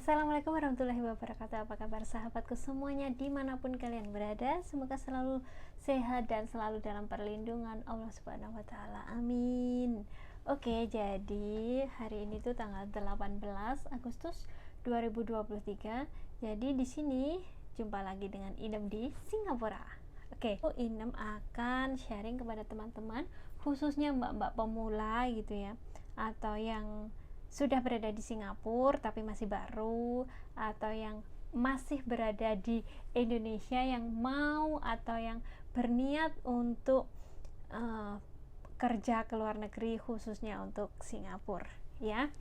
Assalamualaikum warahmatullahi wabarakatuh. Apa kabar sahabatku semuanya dimanapun kalian berada? Semoga selalu sehat dan selalu dalam perlindungan Allah Subhanahu wa Ta'ala. Amin. Oke, jadi hari ini tuh tanggal 18 Agustus 2023. Jadi di sini jumpa lagi dengan Inem di Singapura. Oke, Inem akan sharing kepada teman-teman, khususnya mbak-mbak pemula gitu ya, atau yang sudah berada di Singapura tapi masih baru, atau yang masih berada di Indonesia yang mau atau yang berniat untuk kerja ke luar negeri, khususnya untuk Singapura ya.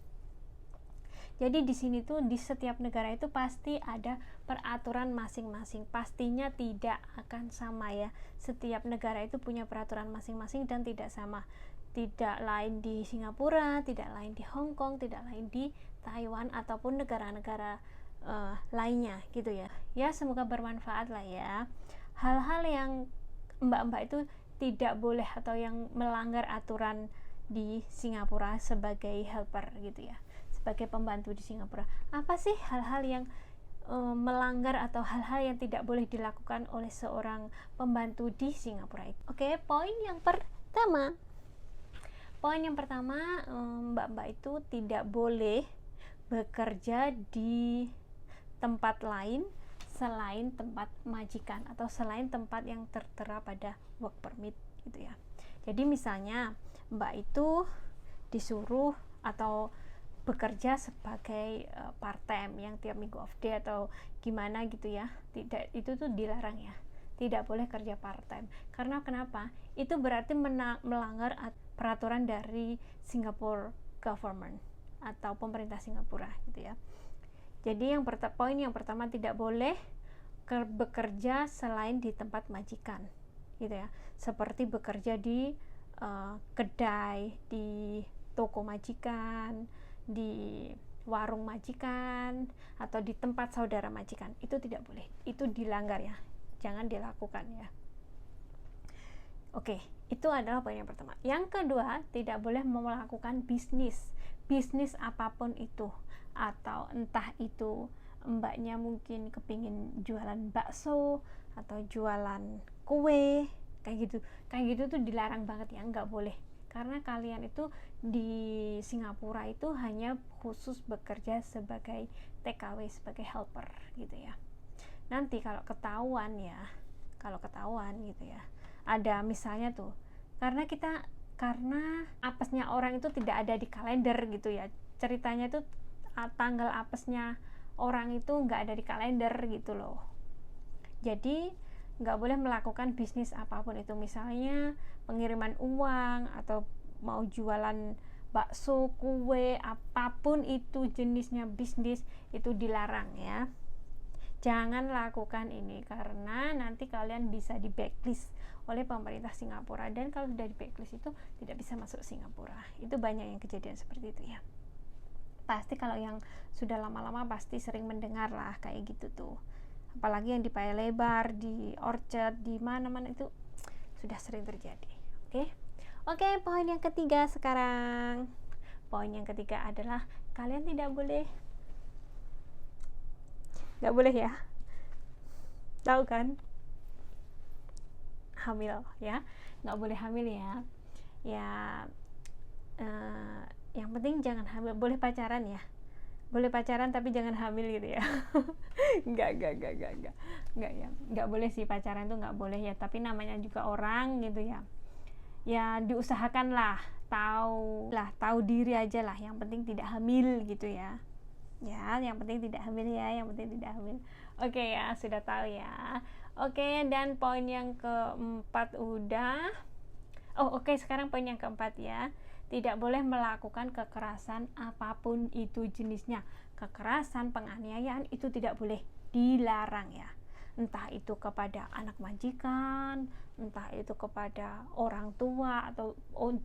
Jadi di sini tuh di setiap negara itu pasti ada peraturan masing-masing. Pastinya tidak akan sama ya. Setiap negara itu punya peraturan masing-masing dan tidak sama. Tidak lain di Singapura, tidak lain di Hong Kong, tidak lain di Taiwan ataupun negara-negara lainnya gitu ya. Ya semoga bermanfaat lah ya. Hal-hal yang mbak-mbak itu tidak boleh atau yang melanggar aturan di Singapura sebagai helper gitu ya, sebagai pembantu di Singapura. Apa sih hal-hal yang melanggar atau hal-hal yang tidak boleh dilakukan oleh seorang pembantu di Singapura itu? Oke, poin yang pertama, mbak-mbak itu tidak boleh bekerja di tempat lain selain tempat majikan atau selain tempat yang tertera pada work permit gitu ya. Jadi misalnya mbak itu disuruh atau bekerja sebagai part time yang tiap minggu off day atau gimana gitu ya, tidak, itu tuh dilarang ya, tidak boleh kerja part time. Karena kenapa? Itu berarti melanggar peraturan dari Singapore government atau pemerintah Singapura gitu ya. Jadi poin yang pertama, tidak boleh bekerja selain di tempat majikan gitu ya, seperti bekerja di kedai, di toko majikan, di warung majikan, atau di tempat saudara majikan. Itu tidak boleh, itu dilanggar ya, jangan dilakukan ya. Oke, itu adalah poin yang pertama. Yang kedua, tidak boleh melakukan bisnis apapun itu, atau entah itu mbaknya mungkin kepingin jualan bakso atau jualan kue kayak gitu tuh dilarang banget ya, nggak boleh. Karena kalian itu di Singapura itu hanya khusus bekerja sebagai TKW, sebagai helper gitu ya. Nanti kalau ketahuan gitu ya, ada misalnya tuh, karena apesnya orang itu tidak ada di kalender gitu ya, ceritanya tuh tanggal apesnya orang itu nggak ada di kalender gitu loh. Jadi nggak boleh melakukan bisnis apapun itu, misalnya pengiriman uang atau mau jualan bakso, kue, apapun itu jenisnya bisnis, itu dilarang ya. Jangan lakukan ini karena nanti kalian bisa di blacklist oleh pemerintah Singapura, dan kalau sudah di blacklist itu tidak bisa masuk Singapura. Itu banyak yang kejadian seperti itu ya. Pasti kalau yang sudah lama-lama pasti sering mendengar lah kayak gitu tuh. Apalagi yang di Paya Lebar, di Orchard, di mana-mana itu sudah sering terjadi. Oke, poin yang ketiga sekarang. Poin yang ketiga adalah kalian nggak boleh ya, tahu kan, hamil ya, nggak boleh hamil ya. Yang penting jangan hamil. Boleh pacaran ya, boleh pacaran tapi jangan hamil gitu ya. Enggak ya, nggak boleh sih, pacaran tuh nggak boleh ya, tapi namanya juga orang gitu ya. Ya diusahakan lah, tahu diri aja lah, yang penting tidak hamil gitu ya. Yang penting tidak hamil ya, Oke ya, sudah tahu ya. Oke, dan poin yang keempat udah. Sekarang poin yang keempat ya. Tidak boleh melakukan kekerasan apapun itu jenisnya. Kekerasan, penganiayaan itu tidak boleh, dilarang ya. Entah itu kepada anak majikan, entah itu kepada orang tua atau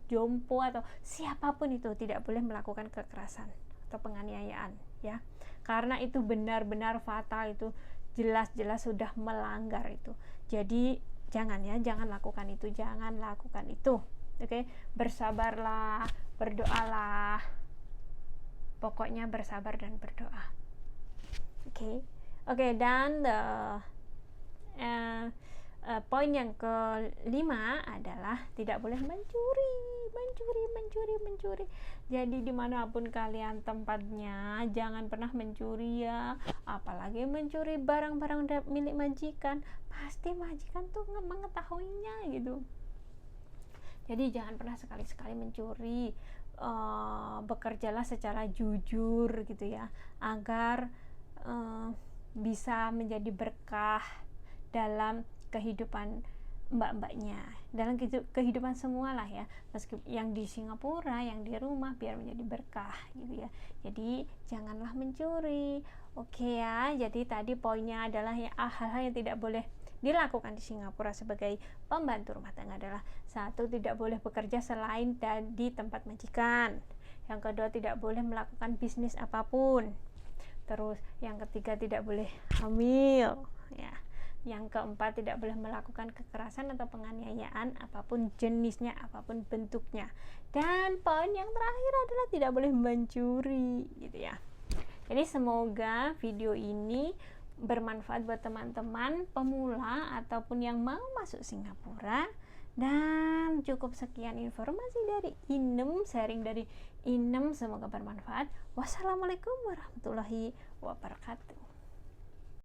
jompo atau siapapun, itu tidak boleh melakukan kekerasan atau penganiayaan ya, karena itu benar-benar fatal, itu jelas-jelas sudah melanggar itu. Jadi jangan lakukan itu. Oke, bersabarlah, berdoalah, pokoknya bersabar dan berdoa. Oke, dan poin yang kelima adalah tidak boleh mencuri. Jadi dimanapun kalian tempatnya, jangan pernah mencuri ya, apalagi mencuri barang-barang milik majikan. Pasti majikan tuh mengetahuinya gitu. Jadi jangan pernah sekali-sekali mencuri. Bekerjalah secara jujur gitu ya, agar bisa menjadi berkah dalam kehidupan mbak-mbaknya, dalam kehidupan semua lah ya, meskipun yang di Singapura, yang di rumah, biar menjadi berkah gitu ya. Jadi janganlah mencuri. Oke ya, jadi tadi poinnya adalah ya, hal-hal yang tidak boleh dilakukan di Singapura sebagai pembantu rumah tangga adalah: 1, tidak boleh bekerja selain di tempat majikan. Yang kedua, tidak boleh melakukan bisnis apapun. Terus yang ketiga, tidak boleh hamil ya. Yang keempat, tidak boleh melakukan kekerasan atau penganiayaan apapun jenisnya, apapun bentuknya. Dan poin yang terakhir adalah tidak boleh mencuri gitu ya. Jadi semoga video ini bermanfaat buat teman-teman pemula ataupun yang mau masuk Singapura. Dan cukup sekian informasi dari Inem, sharing dari Inem, semoga bermanfaat. Wassalamualaikum warahmatullahi wabarakatuh.